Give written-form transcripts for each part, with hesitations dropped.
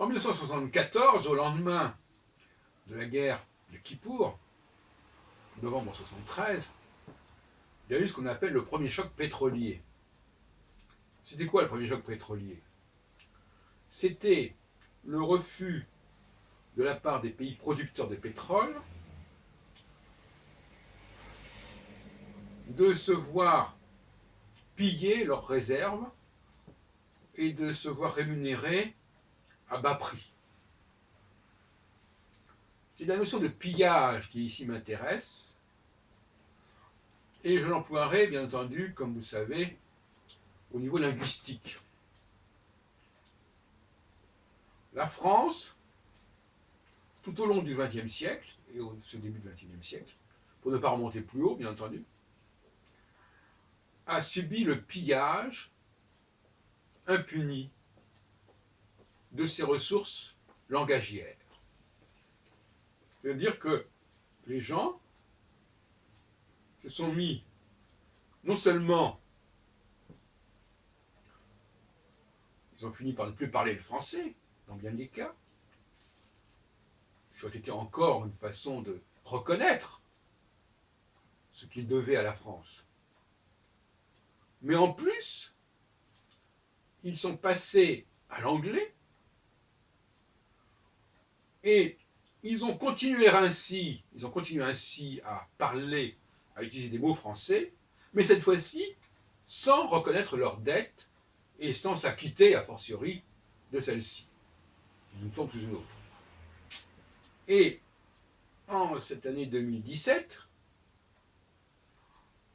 En 1974, au lendemain de la guerre de Kippour, novembre 1973, il y a eu ce qu'on appelle le premier choc pétrolier. C'était quoi le premier choc pétrolier? C'était le refus de la part des pays producteurs de pétrole de se voir piller leurs réserves et de se voir rémunérés à bas prix. C'est la notion de pillage qui ici m'intéresse, et je l'emploierai bien entendu, comme vous savez, au niveau linguistique. La France, tout au long du XXe siècle, et au ce début du XXIe siècle, pour ne pas remonter plus haut, bien entendu, a subi le pillage impuni de ses ressources langagières. C'est-à-dire que les gens se sont mis, non seulement, ils ont fini par ne plus parler le français, dans bien des cas, ce qui était encore une façon de reconnaître ce qu'ils devaient à la France. Mais en plus, ils sont passés à l'anglais et ils ont continué ainsi à parler, à utiliser des mots français, mais cette fois-ci sans reconnaître leurs dettes et sans s'acquitter, a fortiori, de celles-ci, sous une forme ou sous une autre. Et en cette année 2017,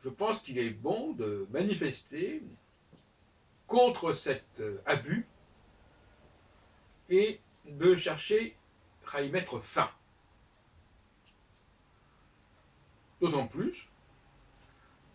je pense qu'il est bon de manifester contre cet abus et de chercher à y mettre fin. D'autant plus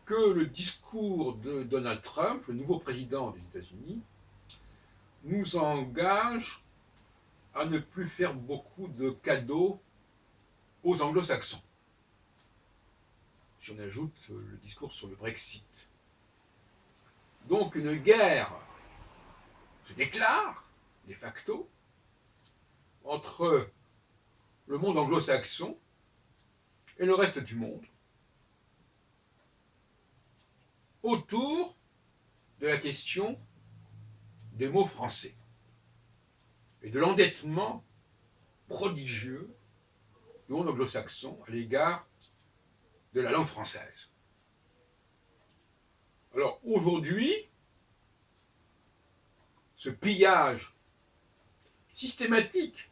que le discours de Donald Trump, le nouveau président des États-Unis, nous engage à ne plus faire beaucoup de cadeaux aux anglo-saxons. Si on ajoute le discours sur le Brexit. Donc une guerre se déclare, de facto, entre le monde anglo-saxon et le reste du monde, autour de la question des mots français et de l'endettement prodigieux du monde anglo-saxon à l'égard de la langue française. Alors aujourd'hui, ce pillage systématique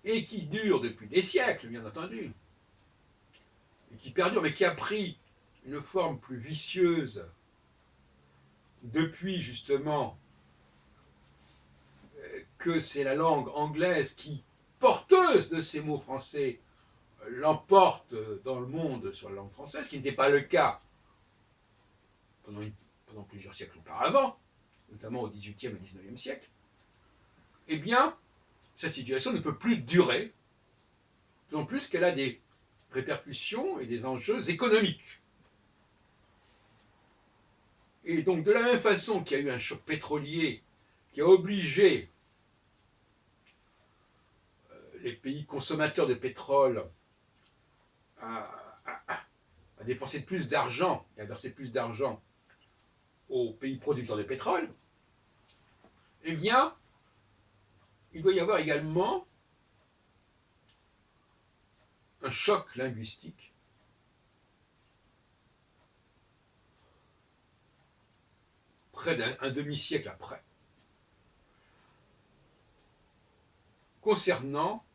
et qui dure depuis des siècles, bien entendu, et qui perdure, mais qui a pris une forme plus vicieuse depuis justement que c'est la langue anglaise qui, porteuse de ces mots français, l'emporte dans le monde sur la langue française, ce qui n'était pas le cas pendant plusieurs siècles auparavant, notamment au XVIIIe et XIXe siècle, eh bien, cette situation ne peut plus durer, d'autant plus qu'elle a des répercussions et des enjeux économiques. Et donc, de la même façon qu'il y a eu un choc pétrolier qui a obligé les pays consommateurs de pétrole à dépenser plus d'argent et à verser plus d'argent aux pays producteurs de pétrole, eh bien, il doit y avoir également un choc linguistique près d'un demi-siècle après, concernant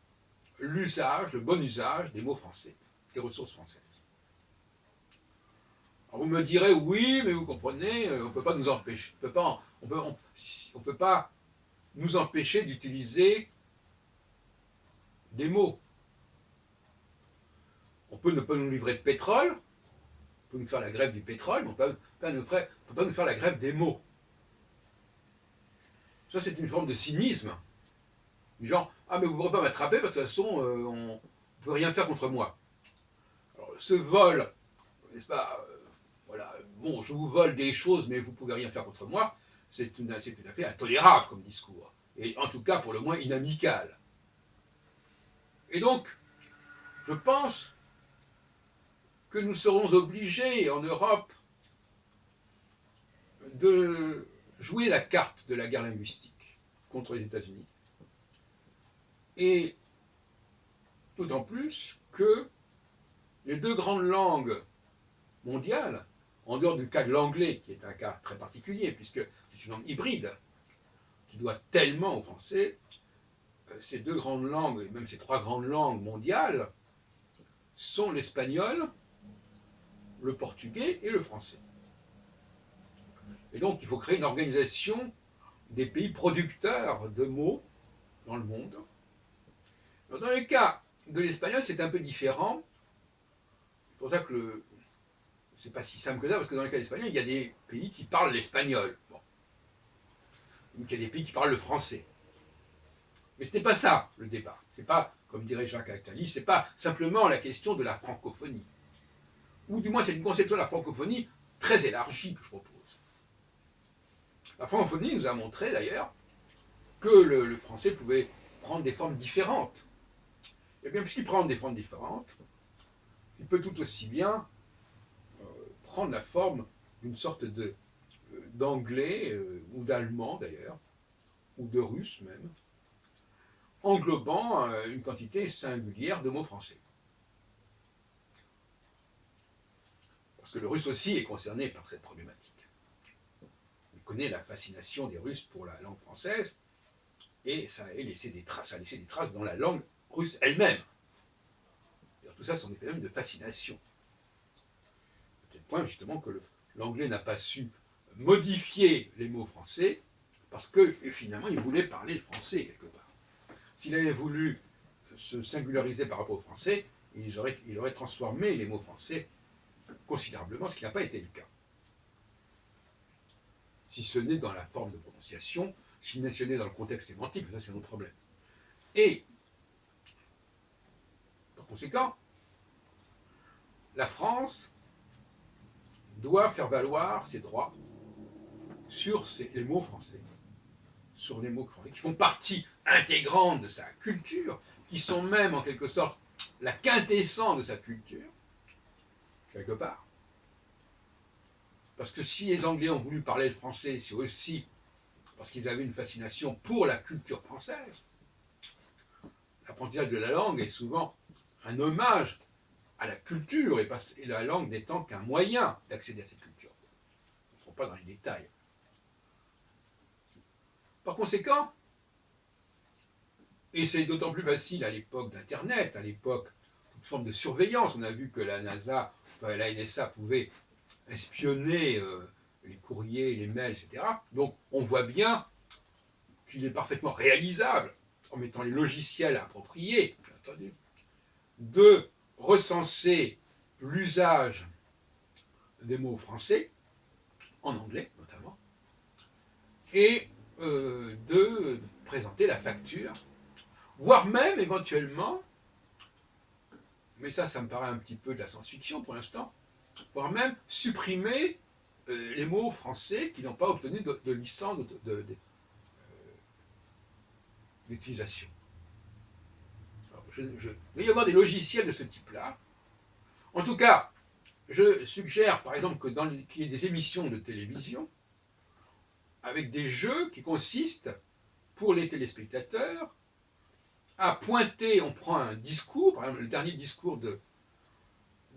l'usage, le bon usage des mots français, des ressources françaises. Alors vous me direz, oui, mais vous comprenez, on ne peut pas nous empêcher, on peut pas nous empêcher d'utiliser des mots. On peut ne pas nous livrer de pétrole, on peut nous faire la grève du pétrole, mais on ne peut pas nous faire la grève des mots. Ça, c'est une forme de cynisme. Du genre, ah, mais vous ne pourrez pas m'attraper, parce que de toute façon, on ne peut rien faire contre moi. Alors, ce vol, n'est-ce pas, voilà, bon, je vous vole des choses, mais vous ne pouvez rien faire contre moi, c'est tout à fait intolérable comme discours. et en tout cas pour le moins inamicale. Et donc, je pense que nous serons obligés en Europe de jouer la carte de la guerre linguistique contre les États-Unis. Et d'autant plus que les deux grandes langues mondiales, en dehors du cas de l'anglais, qui est un cas très particulier, puisque c'est une langue hybride, qui doit tellement au français, ces deux grandes langues, et même ces trois grandes langues mondiales, sont l'espagnol, le portugais et le français. Et donc il faut créer une organisation des pays producteurs de mots dans le monde. Alors, dans le cas de l'espagnol, c'est un peu différent. C'est pour ça que c'est pas si simple que ça, parce que dans le cas de l'espagnol, il y a des pays qui parlent l'espagnol. Bon. Donc il y a des pays qui parlent le français. Mais ce n'est pas ça le débat. C'est pas, comme dirait Jacques Attali, c'est pas simplement la question de la francophonie. Ou du moins c'est une conception de la francophonie très élargie que je propose. La francophonie nous a montré d'ailleurs que le français pouvait prendre des formes différentes. Et bien puisqu'il prend des formes différentes, il peut tout aussi bien prendre la forme d'une sorte d'anglais, ou d'allemand d'ailleurs, ou de russe même, englobant une quantité singulière de mots français. Parce que le russe aussi est concerné par cette problématique. On connaît la fascination des Russes pour la langue française, et ça a laissé des traces dans la langue russe elle-même. Tout ça sont des phénomènes de fascination. À tel point justement que l'anglais n'a pas su modifier les mots français, parce que finalement il voulait parler le français quelque part. S'il avait voulu se singulariser par rapport au français, il aurait transformé les mots français considérablement, ce qui n'a pas été le cas. Si ce n'est dans la forme de prononciation, si ce n'est dans le contexte sémantique, ça c'est un autre problème. Et, par conséquent, la France doit faire valoir ses droits sur les mots français, sur les mots français qui font partie intégrante de sa culture, qui sont même en quelque sorte la quintessence de sa culture, quelque part. Parce que si les Anglais ont voulu parler le français, c'est aussi parce qu'ils avaient une fascination pour la culture française. L'apprentissage de la langue est souvent un hommage à la culture, et la langue n'étant qu'un moyen d'accéder à cette culture. Nous ne serons pas dans les détails. Par conséquent, et c'est d'autant plus facile à l'époque d'Internet, à l'époque de toute forme de surveillance, on a vu que la NASA, enfin, la NSA pouvait espionner les courriers, les mails, etc. Donc on voit bien qu'il est parfaitement réalisable, en mettant les logiciels appropriés, bien entendu, de recenser l'usage des mots français, en anglais notamment, et de présenter la facture, voire même éventuellement, mais ça me paraît un petit peu de la science-fiction pour l'instant, voire même supprimer les mots français qui n'ont pas obtenu de licence d'utilisation. Il va y avoir des logiciels de ce type-là. En tout cas, je suggère par exemple qu'il y ait des émissions de télévision avec des jeux qui consistent pour les téléspectateurs à pointer, on prend un discours, par exemple le dernier discours de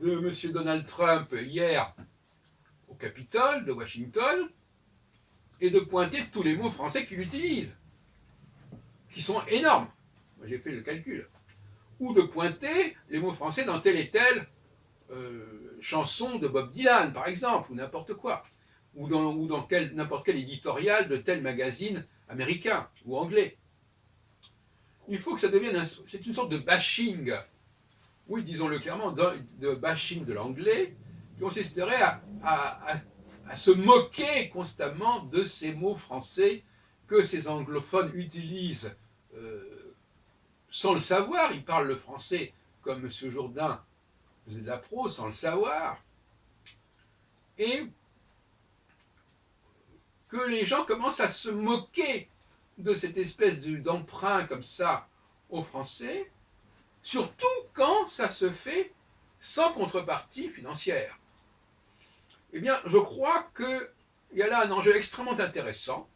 M. Donald Trump hier au Capitole de Washington, et de pointer tous les mots français qu'il utilise, qui sont énormes. Moi j'ai fait le calcul. Ou de pointer les mots français dans telle et telle chanson de Bob Dylan, par exemple, ou n'importe quoi. Ou dans n'importe quel éditorial de tel magazine américain ou anglais. Il faut que ça devienne c'est une sorte de bashing, oui, disons-le clairement, de bashing de l'anglais, qui consisterait à se moquer constamment de ces mots français que ces anglophones utilisent sans le savoir. Ils parlent le français comme M. Jourdain faisait de la prose sans le savoir. Et que les gens commencent à se moquer de cette espèce d'emprunt comme ça aux Français, surtout quand ça se fait sans contrepartie financière. Eh bien, je crois qu'il y a là un enjeu extrêmement intéressant.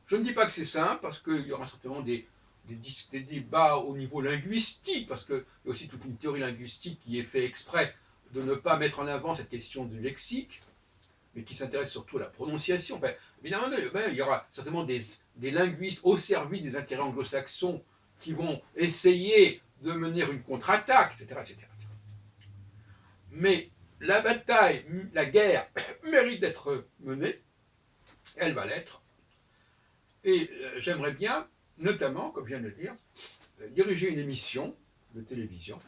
Je ne dis pas que c'est simple, parce qu'il y aura certainement des débats au niveau linguistique, parce qu'il y a aussi toute une théorie linguistique qui est fait exprès de ne pas mettre en avant cette question du lexique, mais qui s'intéresse surtout à la prononciation. Enfin, évidemment, il y aura certainement des linguistes au service des intérêts anglo-saxons qui vont essayer de mener une contre-attaque, etc., etc. Mais la bataille, la guerre mérite d'être menée, elle va l'être, et j'aimerais bien, notamment, comme je viens de le dire, diriger une émission de télévision,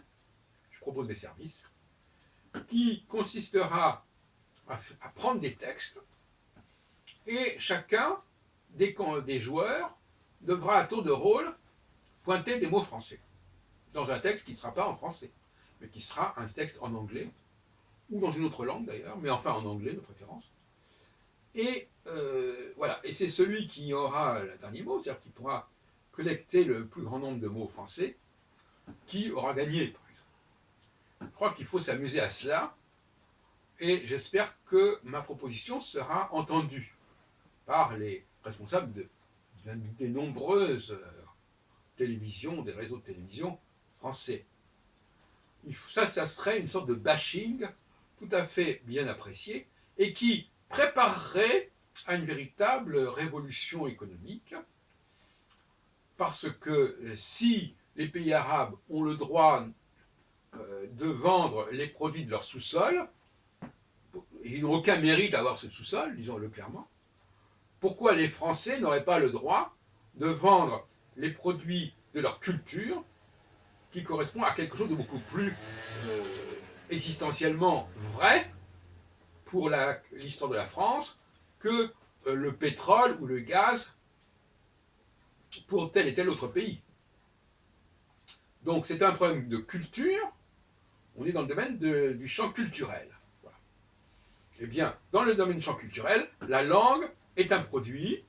je propose des services, qui consistera à prendre des textes, et chacun des joueurs devra à tour de rôle pointer des mots français, dans un texte qui ne sera pas en français, mais qui sera un texte en anglais, ou dans une autre langue d'ailleurs, mais enfin en anglais de préférence. Et voilà, et c'est celui qui aura le dernier mot, c'est-à-dire qui pourra collecter le plus grand nombre de mots français, qui aura gagné, par exemple. Je crois qu'il faut s'amuser à cela, et j'espère que ma proposition sera entendue par les responsables des nombreuses télévisions, des réseaux de télévision français. Ça serait une sorte de bashing tout à fait bien apprécié, et qui préparerait à une véritable révolution économique, parce que si les pays arabes ont le droit de vendre les produits de leur sous-sol, ils n'ont aucun mérite à avoir ce sous-sol, disons-le clairement, pourquoi les Français n'auraient pas le droit de vendre les produits de leur culture, qui correspond à quelque chose de beaucoup plus existentiellement vrai pour l'histoire de la France que le pétrole ou le gaz pour tel et tel autre pays. Donc c'est un problème de culture, on est dans le domaine du champ culturel. Voilà. Eh bien, dans le domaine du champ culturel, la langue est un produit,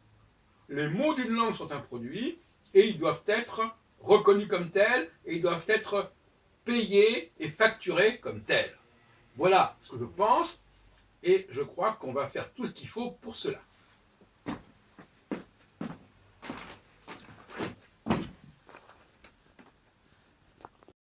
les mots d'une langue sont un produit, et ils doivent être reconnus comme tels, et ils doivent être payés et facturés comme tels. Voilà ce que je pense, et je crois qu'on va faire tout ce qu'il faut pour cela.